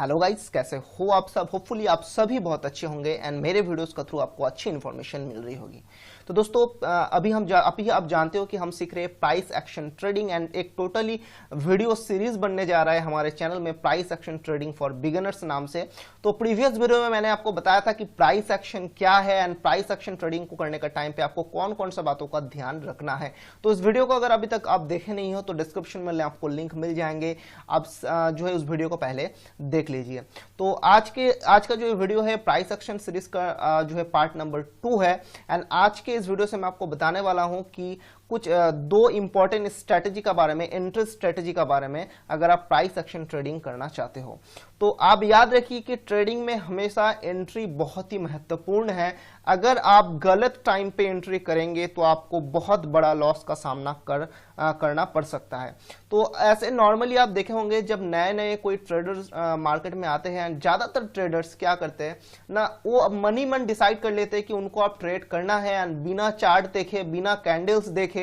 Hello guys, कैसे हो आप सब। होपफुली आप सभी बहुत अच्छे होंगे एंड मेरे वीडियोस के थ्रू आपको अच्छी इन्फॉर्मेशन मिल रही होगी। तो दोस्तों अभी आप जानते हो कि हम सीख रहे हैं प्राइस एक्शन ट्रेडिंग एंड एक टोटली वीडियो सीरीज बनने जा रहा है हमारे चैनल में price action trading for beginners नाम से। तो प्रीवियस वीडियो में मैंने आपको बताया था कि प्राइस एक्शन क्या है एंड प्राइस एक्शन ट्रेडिंग को करने का टाइम पे आपको कौन कौन सा बातों का ध्यान रखना है। तो इस वीडियो को अगर अभी तक आप देखे नहीं हो तो डिस्क्रिप्शन में आपको लिंक मिल जाएंगे, आप जो है उस वीडियो को पहले देख लीजिए। तो आज का जो वीडियो है प्राइस एक्शन सीरीज का जो है पार्ट नंबर 2 है एंड आज के इस वीडियो से मैं आपको बताने वाला हूं कि कुछ दो इंपॉर्टेंट स्ट्रेटेजी का बारे में, एंट्री स्ट्रेटेजी का बारे में, अगर आप प्राइस एक्शन ट्रेडिंग करना चाहते हो। तो आप याद रखिए कि ट्रेडिंग में हमेशा एंट्री बहुत ही महत्वपूर्ण है। अगर आप गलत टाइम पे एंट्री करेंगे तो आपको बहुत बड़ा लॉस का सामना करना पड़ सकता है। तो ऐसे नॉर्मली आप देखे होंगे जब नए नए कोई ट्रेडर्स मार्केट में आते हैं, ज्यादातर ट्रेडर्स क्या करते हैं ना, वो मनी मन डिसाइड कर लेते हैं कि उनको आप ट्रेड करना है एंड बिना चार्ट देखे, बिना कैंडल्स देखे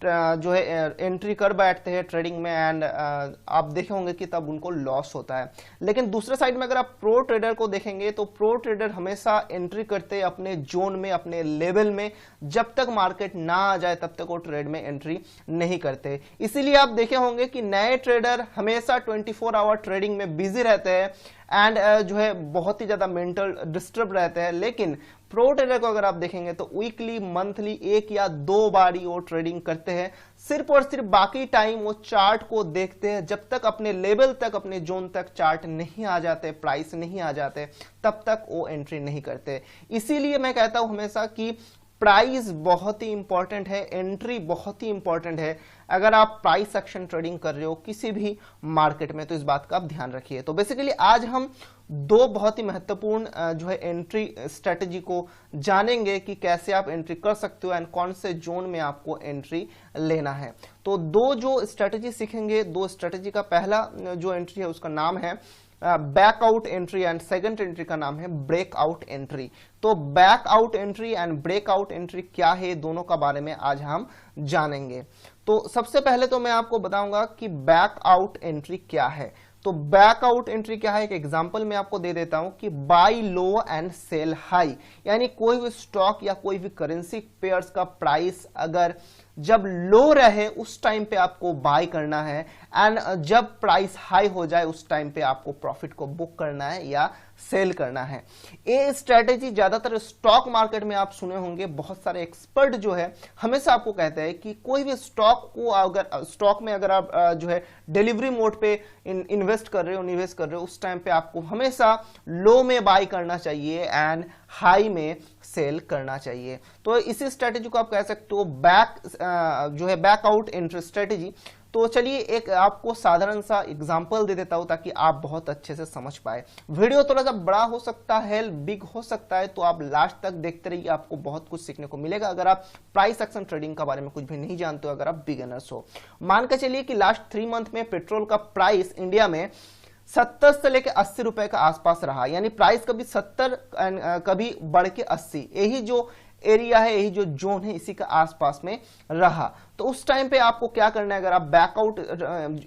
जो है एंट्री कर बैठते हैं ट्रेडिंग में एंड आप देखे होंगे कि तब उनको लॉस होता है। लेकिन दूसरे साइड में अगर आप प्रो ट्रेडर को देखेंगे तो प्रो ट्रेडर हमेशा एंट्री करते हैं अपने जोन में, अपने लेवल में। जब तक मार्केट ना आ जाए तब तक वो ट्रेड में एंट्री नहीं करते। इसीलिए आप देखे होंगे कि नए ट्रेडर हमेशा 24 आवर ट्रेडिंग में बिजी रहते हैं एंड जो है बहुत ही ज्यादा मेंटल डिस्टर्ब रहते हैं। लेकिन प्रो ट्रेडर को अगर आप देखेंगे तो वीकली, मंथली 1 या 2 बार ही वो ट्रेडिंग करते हैं, सिर्फ और सिर्फ। बाकी टाइम वो चार्ट को देखते हैं। जब तक अपने लेवल तक, अपने जोन तक चार्ट नहीं आ जाते, प्राइस नहीं आ जाते, तब तक वो एंट्री नहीं करते। इसीलिए मैं कहता हूं हमेशा कि प्राइस बहुत ही इंपॉर्टेंट है, एंट्री बहुत ही इंपॉर्टेंट है। अगर आप प्राइस एक्शन ट्रेडिंग कर रहे हो किसी भी मार्केट में तो इस बात का आप ध्यान रखिए। तो बेसिकली आज हम दो बहुत ही महत्वपूर्ण जो है एंट्री स्ट्रेटेजी को जानेंगे कि कैसे आप एंट्री कर सकते हो एंड कौन से जोन में आपको एंट्री लेना है। तो दो जो स्ट्रेटेजी सीखेंगे, दो स्ट्रेटेजी का पहला जो एंट्री है उसका नाम है backout entry and second entry का नाम है ब्रेकआउट एंट्री। तो backout entry and breakout entry क्या है, दोनों का बारे में आज हम जानेंगे। तो सबसे पहले तो मैं आपको बताऊंगा कि बैकआउट एंट्री क्या है। तो बैकआउट एंट्री क्या है, एक एग्जांपल मैं आपको दे देता हूं कि buy low and sell high, यानी कोई भी स्टॉक या कोई भी करेंसी पेयर्स का प्राइस अगर जब लो रहे उस टाइम पे आपको बाय करना है एंड जब प्राइस हाई हो जाए उस टाइम पे आपको प्रॉफिट को बुक करना है या सेल करना है। ये स्ट्रेटेजी ज्यादातर स्टॉक मार्केट में आप सुने होंगे। बहुत सारे एक्सपर्ट जो है हमेशा आपको कहते हैं कि कोई भी स्टॉक को, अगर स्टॉक में अगर आप जो है डिलीवरी मोड पे इन्वेस्ट कर रहे हो उस टाइम पे आपको हमेशा लो में बाय करना चाहिए एंड हाई में सेल करना चाहिए। तो इसी स्ट्रेटेजी को आप कह सकते हो जो है बैकआउट एंट्री स्ट्रेटेजी। तो चलिए एक आपको साधारण सा एग्जांपल दे देता हूं ताकि आप बहुत अच्छे से समझ पाए। वीडियो थोड़ा सा बड़ा हो सकता है, बिग हो सकता है, तो आप लास्ट तक देखते रहिए, आपको बहुत कुछ सीखने को मिलेगा अगर आप प्राइस एक्शन ट्रेडिंग के बारे में कुछ भी नहीं जानते हो, अगर आप बिगिनर्स हो। मान के चलिए कि लास्ट 3 मंथ में पेट्रोल का प्राइस इंडिया में 70 से लेकर 80 रुपए का आसपास रहा, यानी प्राइस कभी 70 कभी बढ़ के 80, यही जो एरिया है, यही जो जोन है, इसी का आसपास में रहा। तो उस टाइम पे आपको क्या करना है, अगर आप बैकआउट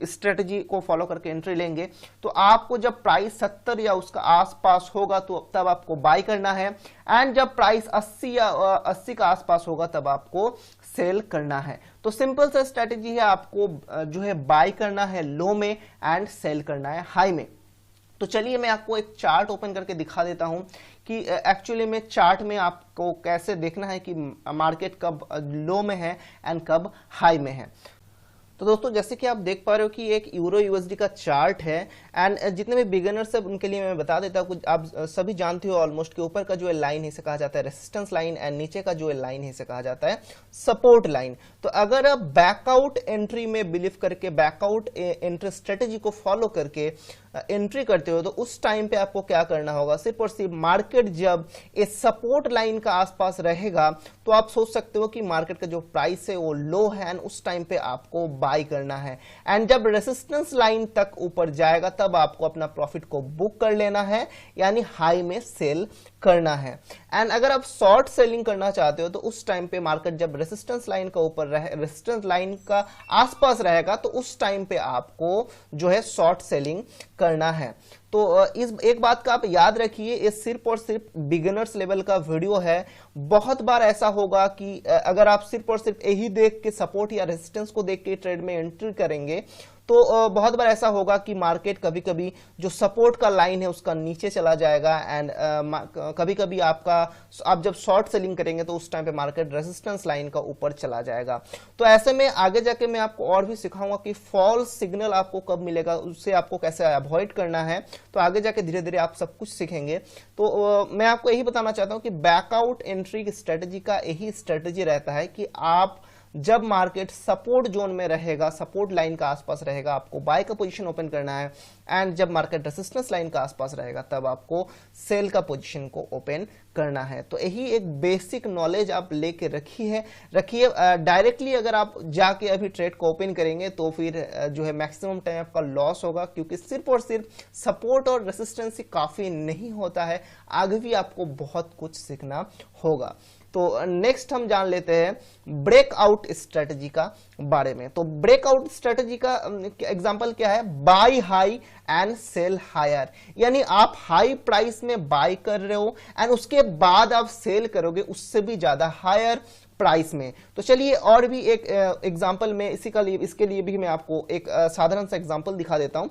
स्ट्रेटजी को फॉलो करके एंट्री लेंगे तो आपको जब प्राइस 70 या उसका आसपास होगा तो तब आपको बाय करना है एंड जब प्राइस 80 या 80 का आसपास होगा तब आपको सेल करना है। तो सिंपल सा स्ट्रेटजी है, आपको जो है बाय करना है लो में एंड सेल करना है हाई में। तो चलिए मैं आपको एक चार्ट ओपन करके दिखा देता हूं कि एक्चुअली में चार्ट में आपको कैसे देखना है कि मार्केट कब लो में है एंड कब हाई में है। तो दोस्तों जैसे कि आप देख पा रहे हो कि एक यूरो यूएसडी का चार्ट है एंड जितने भी बिगिनर्स है उनके लिए मैं बता देता हूं, कुछ आप सभी जानते हो ऑलमोस्ट कि ऊपर का जो है लाइन इसे कहा जाता है रेसिस्टेंस लाइन एंड नीचे का जो है लाइन इसे कहा जाता है सपोर्ट लाइन। तो अगर आप बैकआउट एंट्री में बिलीव करके, बैकआउट एंट्री स्ट्रेटेजी को फॉलो करके एंट्री करते हो तो उस टाइम पे आपको क्या करना होगा, सिर्फ और सिर्फ मार्केट जब इस सपोर्ट लाइन का आसपास रहेगा तो आप सोच सकते हो कि मार्केट का जो प्राइस है वो लो है एंड उस टाइम पे आपको बाय करना है एंड जब रेसिस्टेंस लाइन तक ऊपर जाएगा तब आपको अपना प्रॉफिट को बुक कर लेना है, यानी हाई में सेल करना है। एंड अगर आप शॉर्ट सेलिंग करना चाहते हो तो उस टाइम पे मार्केट जब रेसिस्टेंस लाइन का ऊपर रहे, रेसिस्टेंस लाइन का आसपास रहेगा, तो उस टाइम पे आपको जो है शॉर्ट सेलिंग करना है। तो इस एक बात का आप याद रखिए, ये सिर्फ और सिर्फ बिगिनर्स लेवल का वीडियो है। बहुत बार ऐसा होगा कि अगर आप सिर्फ और सिर्फ यही देख के सपोर्ट या रेजिस्टेंस को देख के ट्रेड में एंट्री करेंगे तो बहुत बार ऐसा होगा कि मार्केट कभी कभी जो सपोर्ट का लाइन है उसका नीचे चला जाएगा एंड कभी कभी आप जब शॉर्ट सेलिंग करेंगे तो उस टाइम पे मार्केट रेजिस्टेंस लाइन का ऊपर चला जाएगा। तो ऐसे में आगे जाके मैं आपको और भी सिखाऊंगा कि फॉल्स सिग्नल आपको कब मिलेगा, उससे आपको कैसे अवॉइड करना है। तो आगे जाके धीरे धीरे आप सब कुछ सीखेंगे। तो मैं आपको यही बताना चाहता हूं कि बैकआउट एंट्री की स्ट्रेटजी का यही स्ट्रेटजी रहता है कि आप जब मार्केट सपोर्ट जोन में रहेगा, सपोर्ट लाइन का आसपास रहेगा, आपको बाय का पोजीशन ओपन करना है एंड जब मार्केट रेजिस्टेंस लाइन का आसपास रहेगा तब आपको सेल का पोजीशन को ओपन करना है। तो यही एक बेसिक नॉलेज आप लेके रखिए। डायरेक्टली अगर आप जाके अभी ट्रेड को ओपन करेंगे तो फिर जो है मैक्सिमम टाइम आपका लॉस होगा, क्योंकि सिर्फ और सिर्फ सपोर्ट और रेजिस्टेंस ही काफी नहीं होता है, आगे भी आपको बहुत कुछ सीखना होगा। तो नेक्स्ट हम जान लेते हैं ब्रेकआउट स्ट्रेटजी का बारे में। तो ब्रेकआउट स्ट्रेटजी का एग्जांपल क्या है? Buy high and sell higher, यानी आप हाई प्राइस में बाय कर रहे हो एंड उसके बाद आप सेल करोगे उससे भी ज्यादा हायर प्राइस में। तो चलिए और भी एक एग्जांपल में इसके लिए भी मैं आपको एक साधारण सा एग्जांपल दिखा देता हूं।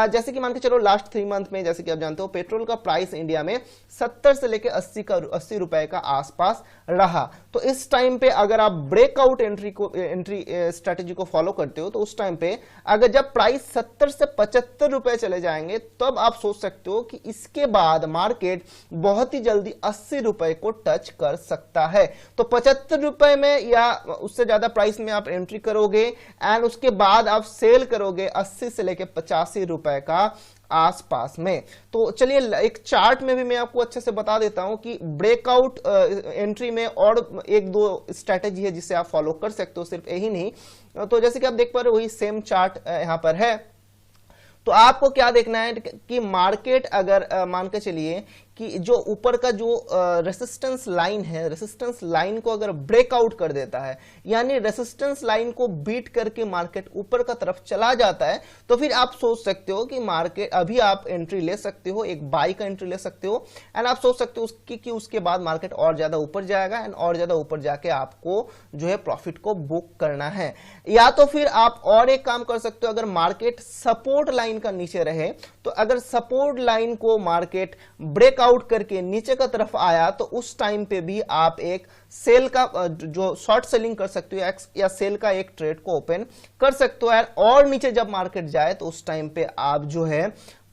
जैसे कि मान के चलो लास्ट 3 मंथ में, जैसे कि आप जानते हो, पेट्रोल का प्राइस इंडिया में 70 से लेके 80 रुपए का आसपास रहा। तो इस टाइम पे अगर आप ब्रेकआउट एंट्री स्ट्रेटजी को फॉलो करते हो तो उस टाइम पे अगर जब प्राइस 70 से 75 रुपए चले जाएंगे तब आप सोच सकते हो कि इसके बाद मार्केट बहुत ही जल्दी 80 रुपए को टच कर सकता है। तो 75 रुपए में या उससे ज्यादा प्राइस में आप एंट्री करोगे एंड उसके बाद आप सेल करोगे 80 से लेके 85 रुपए का आसपास में। तो चलिए एक चार्ट में भी मैं आपको अच्छे से बता देता हूं कि ब्रेकआउट एंट्री में और 1-2 स्ट्रेटेजी है जिसे आप फॉलो कर सकते हो, सिर्फ यही नहीं। तो जैसे कि आप देख पा रहे हो वही सेम चार्ट यहां पर है। तो आपको क्या देखना है कि मार्केट अगर मान के चलिए कि जो ऊपर का जो रेसिस्टेंस लाइन है, रेसिस्टेंस लाइन को अगर ब्रेकआउट कर देता है, यानी रेसिस्टेंस लाइन को बीट करके मार्केट ऊपर का तरफ चला जाता है, तो फिर आप सोच सकते हो कि मार्केट अभी आप एंट्री ले सकते हो, एक बाय का एंट्री ले सकते हो एंड आप सोच सकते हो कि उसके बाद मार्केट और ज्यादा ऊपर जाएगा एंड और ज्यादा ऊपर जाके आपको जो है प्रॉफिट को बुक करना है। या तो फिर आप और एक काम कर सकते हो, अगर मार्केट सपोर्ट लाइन का नीचे रहे तो अगर सपोर्ट लाइन को मार्केट ब्रेकआउट करके नीचे का तरफ आया तो उस टाइम पे भी आप एक सेल का जो शॉर्ट सेलिंग कर सकते हो या सेल का एक ट्रेड को ओपन कर सकते हो और नीचे जब मार्केट जाए तो उस टाइम पे आप जो है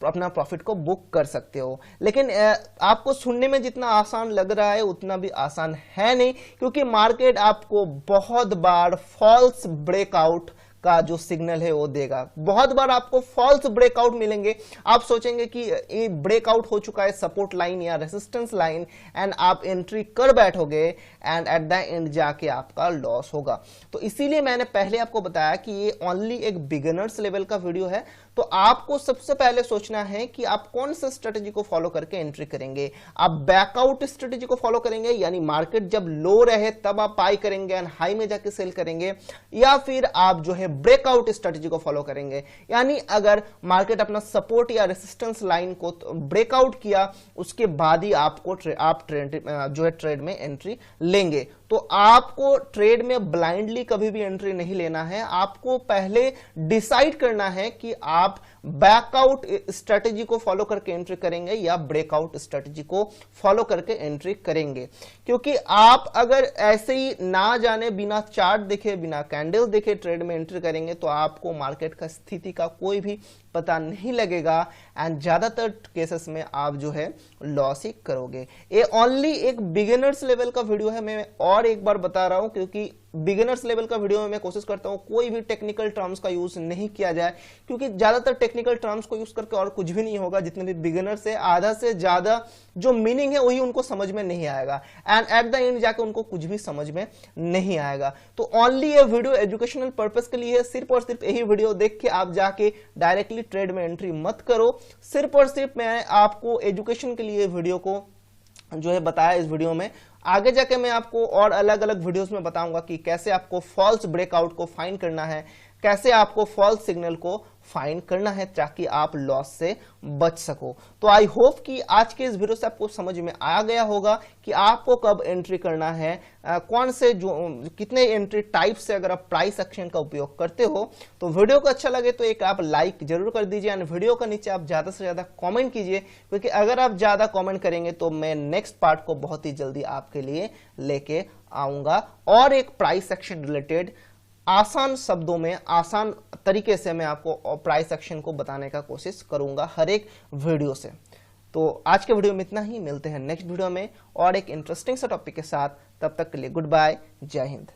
अपना प्रॉफिट को बुक कर सकते हो। लेकिन आपको सुनने में जितना आसान लग रहा है उतना भी आसान है नहीं, क्योंकि मार्केट आपको बहुत बार फॉल्स ब्रेकआउट का जो सिग्नल है वो देगा। बहुत बार आपको फॉल्स ब्रेकआउट मिलेंगे, आप सोचेंगे कि ये ब्रेकआउट हो चुका है सपोर्ट लाइन या रेजिस्टेंस लाइन एंड आप एंट्री कर बैठोगे एंड एट द एंड जाके आपका लॉस होगा। तो इसीलिए मैंने पहले आपको बताया कि ये ओनली एक बिगिनर्स लेवल का वीडियो है। तो आपको सबसे पहले सोचना है कि आप कौन सा स्ट्रेटजी को फॉलो करके एंट्री करेंगे। आप बैकआउट स्ट्रेटजी को फॉलो करेंगे, यानी मार्केट जब लो रहे तब आप बाय करेंगे एंड हाई में जाके सेल करेंगे, या फिर आप जो है ब्रेकआउट स्ट्रेटजी को फॉलो करेंगे, यानी अगर मार्केट अपना सपोर्ट या रेजिस्टेंस लाइन को ब्रेकआउट किया उसके बाद ही आप ट्रेड में एंट्री लेंगे। तो आपको ट्रेड में ब्लाइंडली कभी भी एंट्री नहीं लेना है। आपको पहले डिसाइड करना है कि आप बैकआउट स्ट्रेटजी को फॉलो करके एंट्री करेंगे या ब्रेकआउट स्ट्रेटजी को फॉलो करके एंट्री करेंगे। क्योंकि आप अगर ऐसे ही ना जाने, बिना चार्ट देखे, बिना कैंडल देखे ट्रेड में एंट्री करेंगे तो आपको मार्केट का स्थिति का कोई भी पता नहीं लगेगा एंड ज्यादातर केसेस में आप जो है लॉस ही करोगे। ये ओनली एक बिगिनर्स लेवल का वीडियो है, मैं और एक बार बता रहा हूं, क्योंकि बिगिनर्स लेवल का वीडियो में मैं कोशिश करता हूं कोई भी टेक्निकल टर्म्स का यूज नहीं किया जाए, क्योंकि ज्यादातर टेक्निकल टर्म्स को यूज करके और कुछ भी नहीं होगा। जितने भी बिगिनर्स है आधा से ज्यादा जो मीनिंग है वही उनको समझ में नहीं आएगा एंड एट द एंड जाके उनको कुछ भी समझ में नहीं आएगा। तो ओनली ये वीडियो एजुकेशनल पर्पस के लिए है। सिर्फ और सिर्फ यही वीडियो देख के आप जाके डायरेक्टली ट्रेड में एंट्री मत करो। सिर्फ और सिर्फ मैं आपको एजुकेशन के लिए वीडियो को जो है बताया इस वीडियो में। आगे जाके मैं आपको और अलग अलग वीडियोस में बताऊंगा कि कैसे आपको फॉल्स ब्रेकआउट को फाइंड करना है, कैसे आपको फॉल्स सिग्नल को फाइंड करना है ताकि आप लॉस से बच सको। तो आई होप कि आज के इस वीडियो से आपको समझ में आ गया होगा कि आपको कब एंट्री करना है, कौन से जो कितने एंट्री टाइप से अगर आप प्राइस एक्शन का उपयोग करते हो। तो वीडियो को अच्छा लगे तो एक आप लाइक जरूर कर दीजिए एंड वीडियो का नीचे आप ज्यादा से ज्यादा कमेंट कीजिए, क्योंकि अगर आप ज्यादा कमेंट करेंगे तो मैं नेक्स्ट पार्ट को बहुत ही जल्दी आपके लिए लेके आऊंगा और एक प्राइस एक्शन रिलेटेड आसान शब्दों में, आसान तरीके से मैं आपको प्राइस एक्शन को बताने का कोशिश करूंगा हर एक वीडियो से। तो आज के वीडियो में इतना ही, मिलते हैं नेक्स्ट वीडियो में और एक इंटरेस्टिंग सा टॉपिक के साथ। तब तक के लिए गुड बाय, जय हिंद।